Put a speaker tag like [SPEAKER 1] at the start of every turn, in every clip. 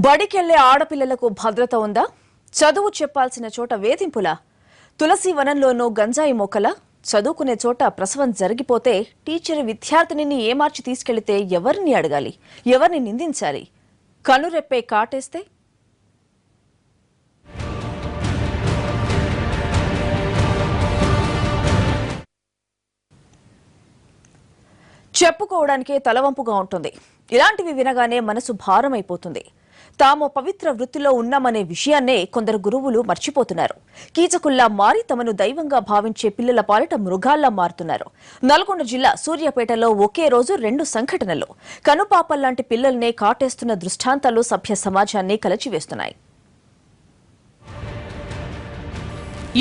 [SPEAKER 1] బడికెళ్లే ఆడపిల్లలకు భద్రత ఉందా? చదువు చెప్పాల్సిన చోట వేధింపులా? తులసి వనంలోనో గంజాయి మొక్కల? చదువుకునే చోట ప్రసవం జరిగిపోతే టీచర్ విద్యార్థినిని ఏమార్చి తీసుకెళ్లితే ఎవరిని అడగాలి? ఎవరిని నిందించాలి? కనురెప్పే కాటేస్తే? చెప్పుకోవడానికే తలవంపుగా ఉంటుంది. ఇలాంటివి వినగానే మనసు భారమైపోతుంది. తాము పవిత్ర వృత్తిలో ఉన్నామనే విషయాన్నే కొందరు గురువులు మర్చిపోతున్నారు. కీచకుల్లా మారి తమను దైవంగా భావించే పిల్లల పాలిట మృగాల్లా మారుతున్నారు. నల్గొండ జిల్లా సూర్యాపేటలో ఒకే రోజు 2 సంఘటనలు. కనుపాపల్లాంటి పిల్లల్నే కాటేస్తున్న దృష్టాంతాలు సభ్య సమాజాన్ని కలచివేస్తున్నాయి.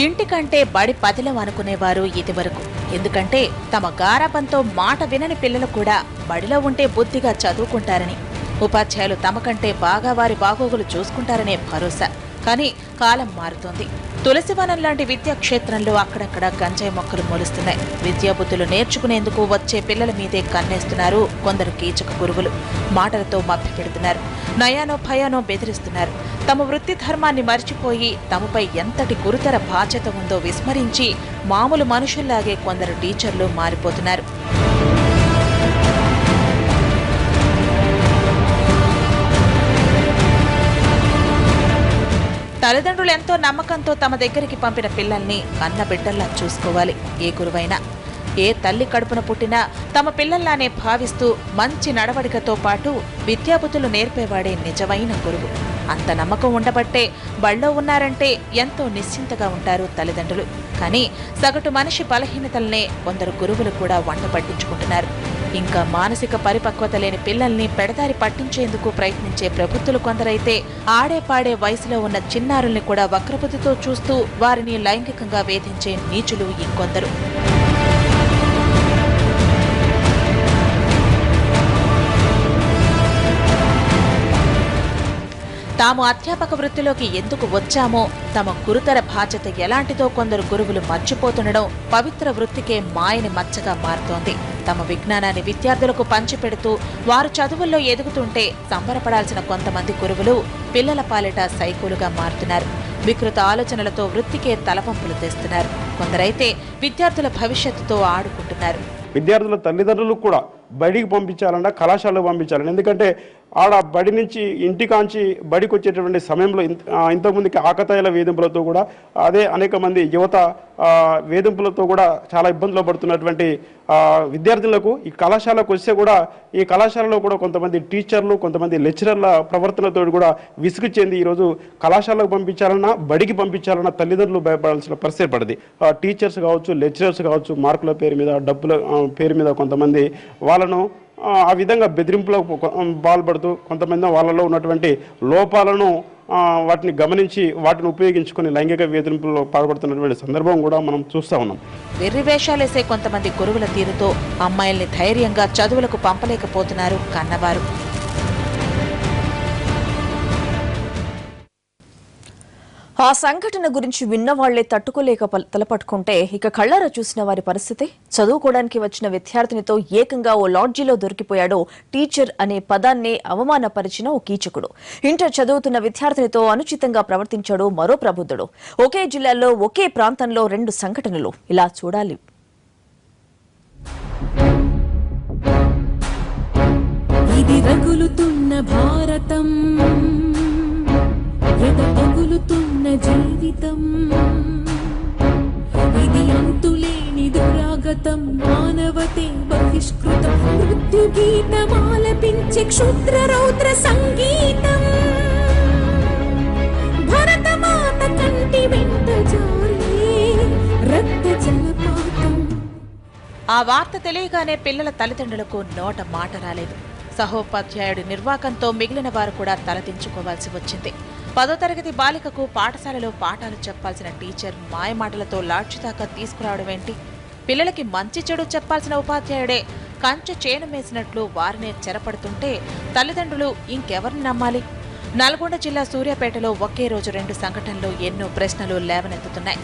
[SPEAKER 2] ఇంటికంటే బడి పతిలం అనుకునేవారు ఇదివరకు. ఎందుకంటే తమ గారాబంతో మాట వినని పిల్లలు కూడా బడిలో ఉంటే బుద్ధిగా చదువుకుంటారని, ఉపాధ్యాయులు తమకంటే బాగా వారి బాగోగులు చూసుకుంటారనే భరోసా. కానీ కాలం మారుతోంది. తులసివనం లాంటి విద్యా క్షేత్రంలో అక్కడక్కడ గంజాయి మొక్కలు మొలుస్తున్నాయి. విద్యాబుద్ధులు నేర్చుకునేందుకు వచ్చే పిల్లల మీదే కన్నేస్తున్నారు కొందరు కీచక గురువులు. మాటలతో మభ్యపెడుతున్నారు. నయానో భయానో బెదిరిస్తున్నారు. తమ వృత్తి ధర్మాన్ని మర్చిపోయి తమపై ఎంతటి గురుతర బాధ్యత ఉందో విస్మరించి మామూలు మనుషుల్లాగే కొందరు టీచర్లు మారిపోతున్నారు. తల్లిదండ్రులు ఎంతో నమ్మకంతో తమ దగ్గరికి పంపిన పిల్లల్ని కన్నబిడ్డల్లా చూసుకోవాలి. ఏ గురువైనా, ఏ తల్లి కడుపున పుట్టినా తమ పిల్లల్లానే భావిస్తూ మంచి నడవడికతో పాటు విద్యాబుద్ధులు నేర్పేవాడే నిజమైన గురువు. అంత నమ్మకం ఉండబట్టే బళ్ళో ఉన్నారంటే ఎంతో నిశ్చింతగా ఉంటారు తల్లిదండ్రులు. కానీ సగటు మనిషి బలహీనతలనే కొందరు గురువులు కూడా వంట పట్టించుకుంటున్నారు. ఇంకా మానసిక పరిపక్వత లేని పిల్లల్ని పెడదారి పట్టించేందుకు ప్రయత్నించే ప్రబుద్ధులు కొందరైతే ఆడే పాడే వయసులో ఉన్న చిన్నారుల్ని కూడా వక్రబుద్ధితో చూస్తూ వారిని లైంగికంగా వేధించే నీచులు ఇంకొందరు. తాము అధ్యాపక వృత్తిలోకి ఎందుకు వచ్చామో, తమ గురుతర బాధ్యత ఎలాంటిదో కొందరు గురువులు మర్చిపోతుండడం పవిత్ర వృత్తికే మాయని మచ్చగా మారుతోంది. తమ విజ్ఞానాన్ని విద్యార్థులకు పంచిపెడుతూ వారు చదువుల్లో ఎదుగుతుంటే సంబరపడాల్సిన కొంతమంది గురువులు పిల్లల పాలిట సైకోలుగా మారుతున్నారు. వికృత ఆలోచనలతో వృత్తికే తలవంపులు తెస్తున్నారు. కొందరైతే విద్యార్థుల భవిష్యత్తుతో ఆడుకుంటున్నారు.
[SPEAKER 3] విద్యార్థుల తల్లిదండ్రులు కూడా బడికి పంపించాలన్నా కళాశాలకు పంపించాలని. ఎందుకంటే ఆడ బడి నుంచి ఇంటికాంచి బడికి వచ్చేటటువంటి సమయంలో ఇంతకుముందుకి ఆకతాయిల వేధింపులతో కూడా అదే అనేక మంది యువత వేధింపులతో కూడా చాలా ఇబ్బందులు పడుతున్నటువంటి విద్యార్థులకు ఈ కళాశాలకు వస్తే కూడా ఈ కళాశాలలో కూడా కొంతమంది టీచర్లు కొంతమంది లెక్చరర్ల ప్రవర్తనతో కూడా విసుగు చెంది ఈరోజు కళాశాలకు పంపించాలన్నా బడికి పంపించాలన్నా తల్లిదండ్రులు భయపడాల్సిన పరిస్థితి పడింది. టీచర్స్ కావచ్చు, లెక్చరర్స్ కావచ్చు, మార్కుల పేరు మీద, డబ్బుల పేరు మీద కొంతమంది వాళ్ళను ఆ విధంగా బెదిరింపులకు పాల్పడుతూ కొంతమంది వాళ్ళలో ఉన్నటువంటి లోపాలను వాటిని గమనించి వాటిని ఉపయోగించుకొని లైంగిక వేధింపుల్లో పాల్పడుతున్నటువంటి సందర్భం కూడా మనం చూస్తూ ఉన్నాం.
[SPEAKER 2] వెర్రివేషాలేసే కొంతమంది గురువుల తీరుతో అమ్మాయిల్ని ధైర్యంగా చదువులకు పంపలేకపోతున్నారు కన్నవారు.
[SPEAKER 1] ఆ సంఘటన గురించి విన్నవాళ్లే తట్టుకోలేక తలపట్టుకుంటే ఇక కళ్లారా చూసిన వారి పరిస్థితి? చదువుకోవడానికి వచ్చిన విద్యార్థినితో ఏకంగా ఓ లాడ్జీలో దొరికిపోయాడో టీచర్ అనే పదాన్నే అవమానపరిచిన ఓ కీచకుడు. ఇంటర్ చదువుతున్న విద్యార్థినితో అనుచితంగా ప్రవర్తించాడు మరో ప్రబుద్ధుడు. ఒకే జిల్లాలో ఒకే ప్రాంతంలో 2 సంఘటనలు. ఇలా చూడాలి.
[SPEAKER 4] ఇది రగులుతున్న భారతం, పగులుతున్న జీవితం, ఇది అంతులేని దురాగతం, మానవతే బహిష్కృతం, మృత్యు గీతమాలపించే క్షుద్ర రౌద్ర సంగీతం, భరతమాత కంటి వెంట జారే రక్త జలపాతం.
[SPEAKER 2] ఆ వార్త తెలియగానే పిల్లల తల్లిదండ్రులకు నోట మాట రాలేదు. సహోపాధ్యాయుడి నిర్వాకంతో మిగిలిన వారు కూడా తలదించుకోవాల్సి వచ్చింది. 10వ తరగతి బాలికకు పాఠశాలలో పాఠాలు చెప్పాల్సిన టీచర్ మాయమాటలతో లాడ్జి దాకా తీసుకురావడమేంటి? పిల్లలకి మంచి చెడు చెప్పాల్సిన ఉపాధ్యాయుడే కంచె చేను మేసినట్లు వారినే చెరపడుతుంటే తల్లిదండ్రులు ఇంకెవరిని నమ్మాలి? నల్గొండ జిల్లా సూర్యాపేటలో ఒకే రోజు 2 సంఘటనలు ఎన్నో ప్రశ్నలు లేవనెత్తుతున్నాయి.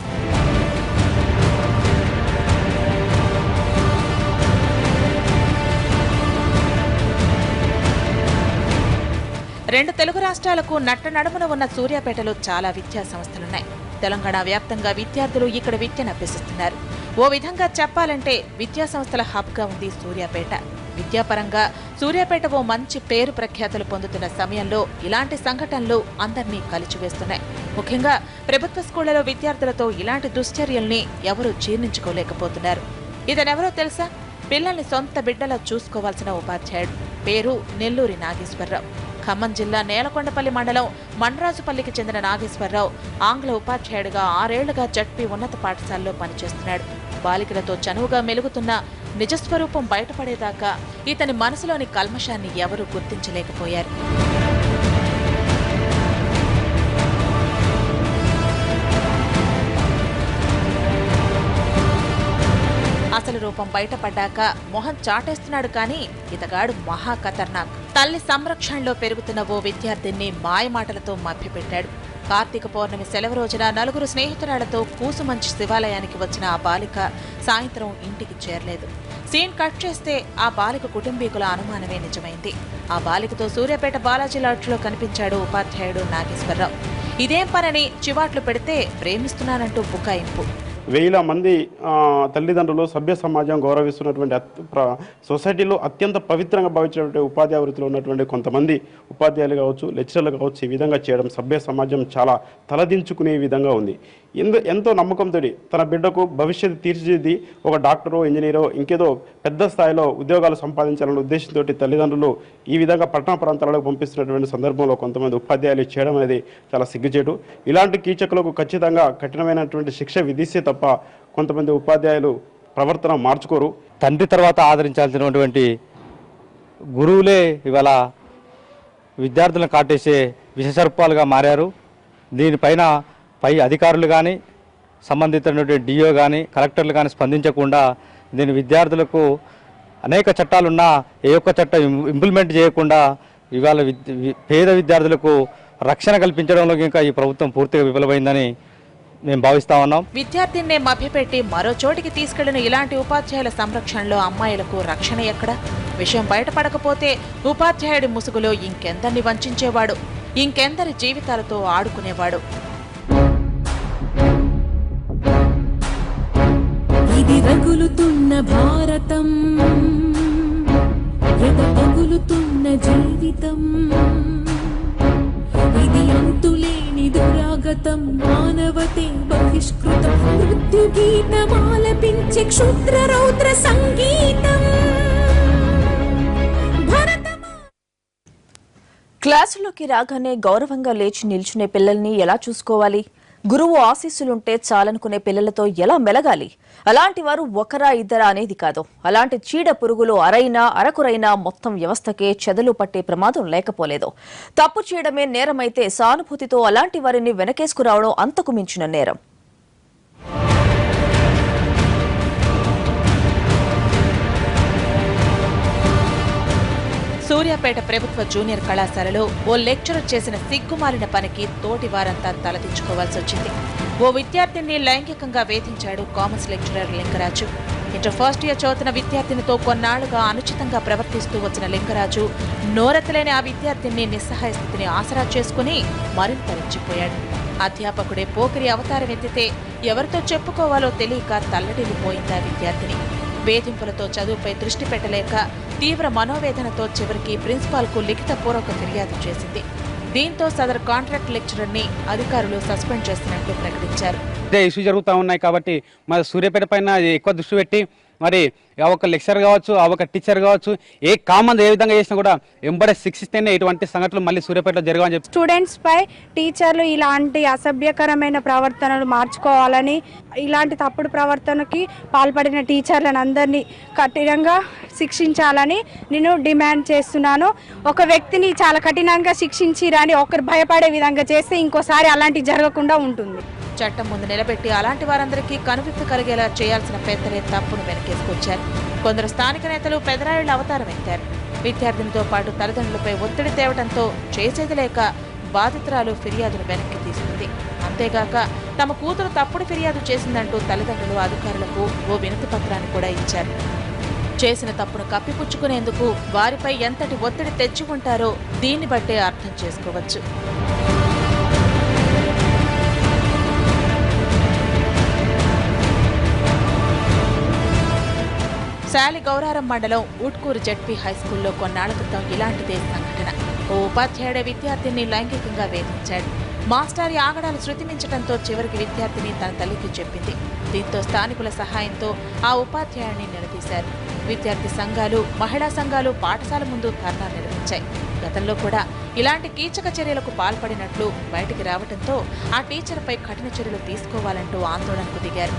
[SPEAKER 2] రెండు తెలుగు రాష్ట్రాలకు నట్టనడుమున ఉన్న సూర్యాపేటలో చాలా విద్యా సంస్థలున్నాయి. తెలంగాణ వ్యాప్తంగా విద్యార్థులు ఇక్కడ విద్యను అభ్యసిస్తున్నారు. ఓ విధంగా చెప్పాలంటే విద్యా సంస్థల హబ్గా ఉంది సూర్యాపేట. విద్యాపరంగా సూర్యాపేట ఓ మంచి పేరు ప్రఖ్యాతులు పొందుతున్న సమయంలో ఇలాంటి సంఘటనలు అందరినీ కలిచివేస్తున్నాయి. ముఖ్యంగా ప్రభుత్వ స్కూళ్లలో విద్యార్థులతో ఇలాంటి దుశ్చర్యల్ని ఎవరూ జీర్ణించుకోలేకపోతున్నారు. ఇతనెవరో తెలుసా? పిల్లల్ని సొంత బిడ్డలా చూసుకోవాల్సిన ఉపాధ్యాయుడు. పేరు నెల్లూరి నాగేశ్వరరావు. ఖమ్మం జిల్లా నేలకొండపల్లి మండలం మండరాజుపల్లికి చెందిన నాగేశ్వరరావు ఆంగ్ల ఉపాధ్యాయుడిగా 6 ఏళ్లుగా జడ్పీ ఉన్నత పాఠశాలలో పనిచేస్తున్నాడు. బాలికలతో చనువుగా మెలుగుతున్న నిజస్వరూపం బయటపడేదాకా ఇతని మనసులోని కల్మషాన్ని ఎవరూ గుర్తించలేకపోయారు. అసలు రూపం బయటపడ్డాక మొహం చాటేస్తున్నాడు. కానీ ఇతగాడు మహా ఖతర్నాక్. తల్లి సంరక్షణలో పెరుగుతున్న ఓ విద్యార్థిని మాయమాటలతో మభ్యపెట్టాడు. కార్తీక పౌర్ణమి సెలవు రోజున 4 స్నేహితురాలతో కూసుమంచి శివాలయానికి వచ్చిన ఆ బాలిక సాయంత్రం ఇంటికి చేరలేదు. సీన్ కట్ చేస్తే ఆ బాలిక కుటుంబీకుల అనుమానమే నిజమైంది. ఆ బాలికతో సూర్యాపేట బాలాజీ లాడ్జ్లో కనిపించాడు ఉపాధ్యాయుడు నాగేశ్వరరావు. ఇదేం పనని చివాట్లు పెడితే ప్రేమిస్తున్నానంటూ బుకాయింపు.
[SPEAKER 3] వేల మంది తల్లిదండ్రులు సభ్య సమాజం గౌరవిస్తున్నటువంటి సొసైటీలో అత్యంత పవిత్రంగా భావించినటువంటి ఉపాధ్యాయ వృత్తిలో ఉన్నటువంటి కొంతమంది ఉపాధ్యాయులు కావచ్చు, లెక్చరర్లు కావచ్చు, ఈ విధంగా చేయడం సభ్య సమాజం చాలా తలదించుకునే విధంగా ఉంది. ఎంతో నమ్మకంతో తన బిడ్డకు భవిష్యత్తు తీర్చిది ఒక డాక్టరో, ఇంజనీరో, ఇంకేదో పెద్ద స్థాయిలో ఉద్యోగాలు సంపాదించాలనే ఉద్దేశంతో తల్లిదండ్రులు ఈ విధంగా పట్టణ ప్రాంతాలకు పంపిస్తున్నటువంటి సందర్భంలో కొంతమంది ఉపాధ్యాయులు చేయడం అనేది చాలా సిగ్గుచేటు. ఇలాంటి కీచకులకు ఖచ్చితంగా కఠినమైనటువంటి శిక్ష విధిస్తే తప్ప కొంతమంది ఉపాధ్యాయులు ప్రవర్తన మార్చుకోరు.
[SPEAKER 5] తండ్రి తర్వాత ఆదరించాల్సినటువంటి గురువులే ఇవాళ విద్యార్థులను కాటేసే విషసర్పాలుగా మారారు. దీనిపైన పై అధికారులు కానీ, సంబంధించినటువంటి డిఓ కానీ, కలెక్టర్లు కానీ స్పందించకుండా దీని విద్యార్థులకు అనేక చట్టాలున్నా ఏ ఒక్క చట్టం ఇంప్లిమెంట్ చేయకుండా ఇవాళ పేద విద్యార్థులకు రక్షణ కల్పించడంలో ఇంకా ఈ ప్రభుత్వం పూర్తిగా విఫలమైందని మేము భావిస్తా ఉన్నాం.
[SPEAKER 2] విద్యార్థినే మభ్యపెట్టి మరో చోటికి తీసుకెళ్లిన ఇలాంటి ఉపాధ్యాయుల సంరక్షణలో అమ్మాయిలకు రక్షణ ఎక్కడ? విషయం బయటపడకపోతే ఉపాధ్యాయుడి ముసుగులో ఇంకెందరిని వంచేవాడు, ఇంకెందరి జీవితాలతో ఆడుకునేవాడు.
[SPEAKER 4] ఇది రగులుతున్న భారతం, ఎద పగులుతున్న జీవితం. ఇది అంతులేని దురాగతం, మానవతే బహిష్కృతం. మృత్యు గీతమాలపించే క్షుద్ర రౌద్ర సంగీతం.
[SPEAKER 1] క్లాసులోకి రాగానే గౌరవంగా లేచి నిల్చునే పిల్లల్ని ఎలా చూసుకోవాలి? గురువు ఆశీస్సులుంటే చాలనుకునే పిల్లలతో ఎలా మెలగాలి? అలాంటి వారు ఒకరా ఇద్దరా అనేది కాదు. అలాంటి చీడ పురుగులు అరైనా అరకురైనా మొత్తం వ్యవస్థకే చెదలు పట్టే ప్రమాదం లేకపోలేదు. తప్పు చేయడమే నేరమైతే సానుభూతితో అలాంటి వారిని వెనకేసుకురావడం అంతకు మించిన నేరం.
[SPEAKER 2] సూర్యాపేట ప్రభుత్వ జూనియర్ కళాశాలలో ఓ లెక్చరర్ చేసిన సిగ్గుమాలిన పనికి తోటి వారంతా తలదించుకోవాల్సి వచ్చింది. ఓ విద్యార్థిని లైంగికంగా వేధించాడు commerce lecturer Lingaraju. Inter first year చదువుతున్న విద్యార్థినితో కొన్నాళ్లుగా అనుచితంగా ప్రవర్తిస్తూ వచ్చిన లింగరాజు నోరెత్తలేని ఆ విద్యార్థిని నిస్సహాయ స్థితిని ఆసరా చేసుకుని మరింత రెచ్చిపోయాడు. అధ్యాపకుడే పోకిరి అవతారం ఎత్తితే ఎవరితో చెప్పుకోవాలో తెలియక తల్లడిల్లిపోయింది ఆ విద్యార్థిని. వేధింపులతో చదువుపై దృష్టి పెట్టలేక తీవ్ర మనోవేదనతో చివరికి ప్రిన్సిపాల్కు లిఖితపూర్వక ఫిర్యాదు చేసింది. దీంతో సదరు కాంట్రాక్ట్ లెక్చరర్ని అధికారులు సస్పెండ్ చేసినట్లు ప్రకటించారు.
[SPEAKER 6] ఇదే ఇష్యూ జరుగుతూ ఉన్నాయి కాబట్టి మరి సూర్యాపేట పైన ఎక్కువ దృష్టి పెట్టి మరి ఆ ఒక లెక్చర్ కావచ్చు, ఆ ఒక టీచర్ కావచ్చు, ఏ కామన్ ఏ విధంగా చేసినా కూడా ఎంబడే శిక్షిస్తేనే ఇటువంటి సంఘటనలు మళ్ళీ సూర్యాపేటలో జరగవని చెప్పి
[SPEAKER 7] స్టూడెంట్స్ పై టీచర్లు ఇలాంటి అసభ్యకరమైన ప్రవర్తనలు మార్చుకోవాలని, ఇలాంటి తప్పుడు ప్రవర్తనకి పాల్పడిన టీచర్లను అందరినీ కఠినంగా శిక్షించాలని నేను డిమాండ్ చేస్తున్నాను. ఒక వ్యక్తిని చాలా కఠినంగా శిక్షించిరని ఒకరు భయపడే విధంగా చేస్తే ఇంకోసారి అలాంటి జరగకుండా ఉంటుంది.
[SPEAKER 2] చట్టం ముందు నిలబెట్టి అలాంటి వారందరికీ కనువిప్పు కలిగేలా చేయాల్సిన పెద్దలే తప్పును వెనకేసుకొచ్చారు. కొందరు స్థానిక నేతలు పెదరాయుళ్ల అవతారం ఎత్తారు. విద్యార్థులతో పాటు తల్లిదండ్రులపై ఒత్తిడి తేవడంతో చేసేది లేక బాధితురాలు ఫిర్యాదును వెనక్కి తీసుకుంది. అంతేగాక తమ కూతురు తప్పుడు ఫిర్యాదు చేసిందంటూ తల్లిదండ్రులు అధికారులకు ఓ వినతి పత్రాన్ని కూడా ఇచ్చారు. చేసిన తప్పును కప్పిపుచ్చుకునేందుకు వారిపై ఎంతటి ఒత్తిడి తెచ్చి ఉంటారో దీన్ని బట్టే అర్థం చేసుకోవచ్చు. శాలి గౌరారం మండలం ఊట్కూరు జడ్పీ హైస్కూల్లో కొన్నాళ్ల క్రితం ఇలాంటిదే సంఘటన. ఓ ఉపాధ్యాయుడే విద్యార్థిని లైంగికంగా వేధించాడు. మాస్టారి ఆగడాలు శృతిమించడంతో చివరికి విద్యార్థిని తన తల్లికి చెప్పింది. దీంతో స్థానికుల సహాయంతో ఆ ఉపాధ్యాయుడిని నిలదీశారు. విద్యార్థి సంఘాలు, మహిళా సంఘాలు పాఠశాల ముందు ధర్నా నిర్వహించాయి. గతంలో కూడా ఇలాంటి కీచక చర్యలకు పాల్పడినట్లు బయటికి రావడంతో ఆ టీచర్పై కఠిన చర్యలు తీసుకోవాలంటూ ఆందోళనకు దిగారు.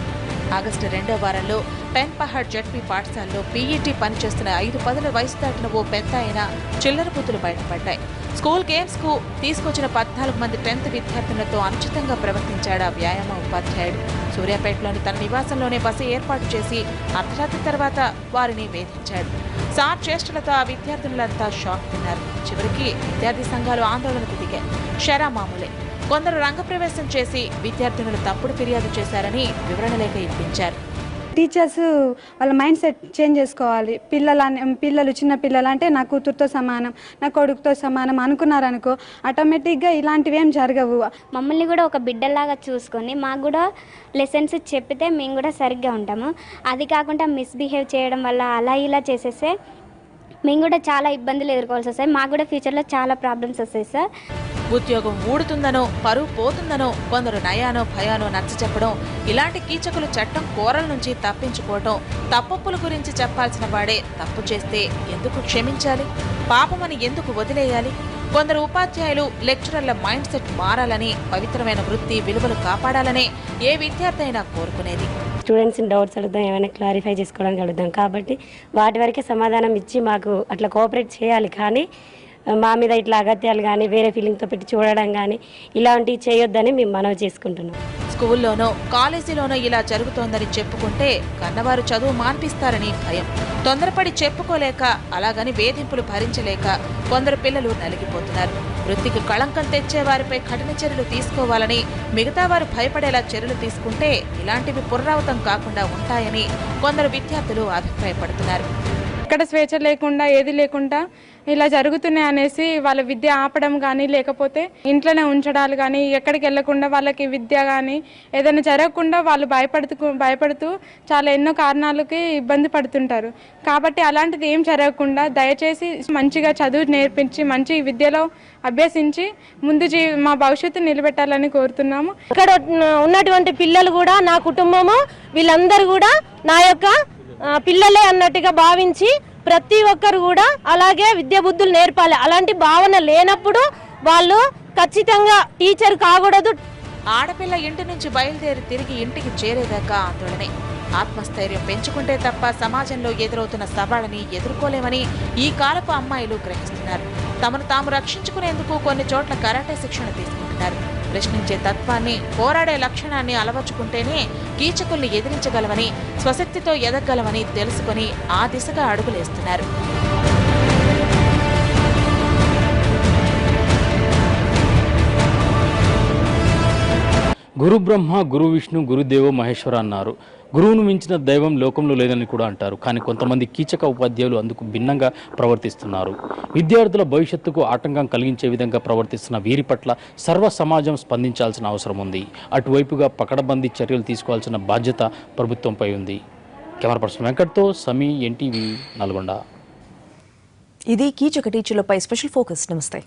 [SPEAKER 2] ఆగస్టు 2వ వారంలో పెన్పహాడ్ జడ్పీ పాఠశాలలో పీఈటీ పనిచేస్తున్న 5-10 వయసు దాటిన ఓ పెద్ద ఆయన చిల్లర బుద్ధులు బయటపడ్డాయి. స్కూల్ గేమ్స్ కు తీసుకొచ్చిన 14 మంది 10th విద్యార్థులతో అనుచితంగా ప్రవర్తించాడు ఆ వ్యాయామ ఉపాధ్యాయుడు. సూర్యాపేటలోని తన నివాసంలోనే బస ఏర్పాటు చేసి అర్ధరాత్రి తర్వాత వారిని వేధించాడు. సార్ చేష్టలతో ఆ విద్యార్థులంతా షాక్ తిన్నారు. చివరికి విద్యార్థి సంఘాలు ఆందోళనకు దిగాయి. షరా మామూలే. కొందరు రంగప్రవేశం చేసి విద్యార్థినులు తప్పుడు ఫిర్యాదు చేశారని వివరణ లేఖ ఇప్పించారు.
[SPEAKER 7] టీచర్స్ వాళ్ళ మైండ్ సెట్ చేంజ్ చేసుకోవాలి. పిల్లలు చిన్న పిల్లలు అంటే నా కూతురుతో సమానం, నా కొడుకుతో సమానం అనుకున్నారనుకో ఆటోమేటిక్గా ఇలాంటివి ఏం జరగవు.
[SPEAKER 8] మమ్మల్ని కూడా ఒక బిడ్డలాగా చూసుకొని మాకు కూడా లెసన్స్ చెప్పితే మేము కూడా సరిగ్గా ఉంటాము. అది కాకుండా మిస్బిహేవ్ చేయడం వల్ల అలా ఇలా చేసేస్తే మేము కూడా చాలా ఇబ్బందులు ఎదుర్కోవాల్సి వస్తాయి. మాకు కూడా ఫ్యూచర్లో చాలా ప్రాబ్లమ్స్ వస్తాయి సార్.
[SPEAKER 2] ఉద్యోగం ఊడుతుందనో, పరువు పోతుందనో కొందరు నయానో భయానో నచ్చ చెప్పడం, ఇలాంటి కీచకులు చట్టం కోరల నుంచి తప్పించుకోవటం, తప్పొప్పుల గురించి చెప్పాల్సిన వాడే తప్పు చేస్తే ఎందుకు క్షమించాలి? పాపమని ఎందుకు వదిలేయాలి? కొందరు ఉపాధ్యాయులు, లెక్చరర్ల మైండ్ సెట్ మారాలని, పవిత్రమైన వృత్తి విలువలు కాపాడాలనే ఏ విద్యార్థి అయినా కోరుకునేది.
[SPEAKER 9] స్టూడెంట్స్ని డౌట్స్ అడుగుతాం, ఏమైనా క్లారిఫై చేసుకోవడానికి అడుగుతాం. కాబట్టి వాటి వరకే సమాధానం ఇచ్చి మాకు అట్లా కోఆపరేట్ చేయాలి. కానీ మా మీద ఇట్లా అగత్యాలు కానీ వేరే ఫీలింగ్తో పెట్టి చూడడం కానీ ఇలాంటివి చేయొద్దని మేము మనవి చేసుకుంటున్నాం.
[SPEAKER 2] స్కూల్లోనో కాలేజీలోనో ఇలా జరుగుతోందని చెప్పుకుంటే కన్నవారు చదువు మాన్పిస్తారని భయం. తొందరపడి చెప్పుకోలేక, అలాగని వేధింపులు భరించలేక కొందరు పిల్లలు నలిగిపోతున్నారు. వృత్తికి కళంకం తెచ్చే వారిపై కఠిన చర్యలు తీసుకోవాలని, మిగతా వారు భయపడేలా చర్యలు తీసుకుంటే ఇలాంటివి పునరావృతం కాకుండా ఉంటాయని కొందరు విద్యార్థులు అభిప్రాయపడుతున్నారు.
[SPEAKER 7] ఎక్కడ స్వేచ్ఛ లేకుండా ఏది లేకుండా ఇలా జరుగుతున్నాయి అనేసి వాళ్ళ విద్య ఆపడం కానీ లేకపోతే ఇంట్లోనే ఉంచడాలు కానీ ఎక్కడికి వెళ్లకుండా వాళ్ళకి విద్య కానీ ఏదైనా జరగకుండా వాళ్ళు భయపడుతూ చాలా ఎన్నో కారణాలకి ఇబ్బంది పడుతుంటారు. కాబట్టి అలాంటిది ఏం జరగకుండా దయచేసి మంచిగా చదువు నేర్పించి మంచి విద్యలో అభ్యసించి ముందు మా భవిష్యత్తు నిలబెట్టాలని కోరుతున్నాము.
[SPEAKER 9] ఇక్కడ ఉన్నటువంటి పిల్లలు కూడా నా కుటుంబము వీళ్ళందరూ కూడా నా యొక్క పిల్లలే అన్నట్టుగా భావించి ప్రతి ఒక్కరు కూడా అలాగే విద్యా బుద్ధులు నేర్పాలి. అలాంటి భావన లేనప్పుడు వాళ్ళు ఖచ్చితంగా టీచర్ కాకూడదు.
[SPEAKER 2] ఆడపిల్ల ఇంటి నుంచి బయలుదేరి తిరిగి ఇంటికి చేరేదాకా ఆందోళనే. ఆత్మస్థైర్యం పెంచుకుంటే తప్ప సమాజంలో ఎదురవుతున్న సవాళ్ళని ఎదుర్కోలేమని ఈ కాలపు అమ్మాయిలు గ్రహిస్తున్నారు. తమను తాము రక్షించుకునేందుకు కొన్ని చోట్ల కరాటే శిక్షణ తీసుకుంటున్నారు. ప్రశ్నించే తత్వాన్ని, పోరాడే లక్షణాన్ని అలవర్చుకుంటేనే కీచకుల్ని ఎదిరించగలమని, స్వశక్తితో ఎదగలమని తెలుసుకుని ఆ దిశగా అడుగులేస్తున్నారు.
[SPEAKER 10] గురు బ్రహ్మ, గురు విష్ణు, గురుదేవో మహేశ్వర అన్నారు. గురువును మించిన దైవం లోకంలో లేదని కూడా అంటారు. కానీ కొంతమంది కీచక ఉపాధ్యాయులు అందుకు భిన్నంగా ప్రవర్తిస్తున్నారు. విద్యార్థుల భవిష్యత్తుకు ఆటంకం కలిగించే విధంగా ప్రవర్తిస్తున్న వీరి పట్ల సర్వ సమాజం స్పందించాల్సిన అవసరం ఉంది. అటువైపుగా పకడ్బందీ చర్యలు తీసుకోవాల్సిన బాధ్యత ప్రభుత్వంపై ఉంది. కెమెరా పర్సన్ వెంకట్తో సమీ, ఎన్టీవీ, నల్గొండ.
[SPEAKER 1] ఇది కీచక టీచర్లపై స్పెషల్ ఫోకస్. నమస్తే.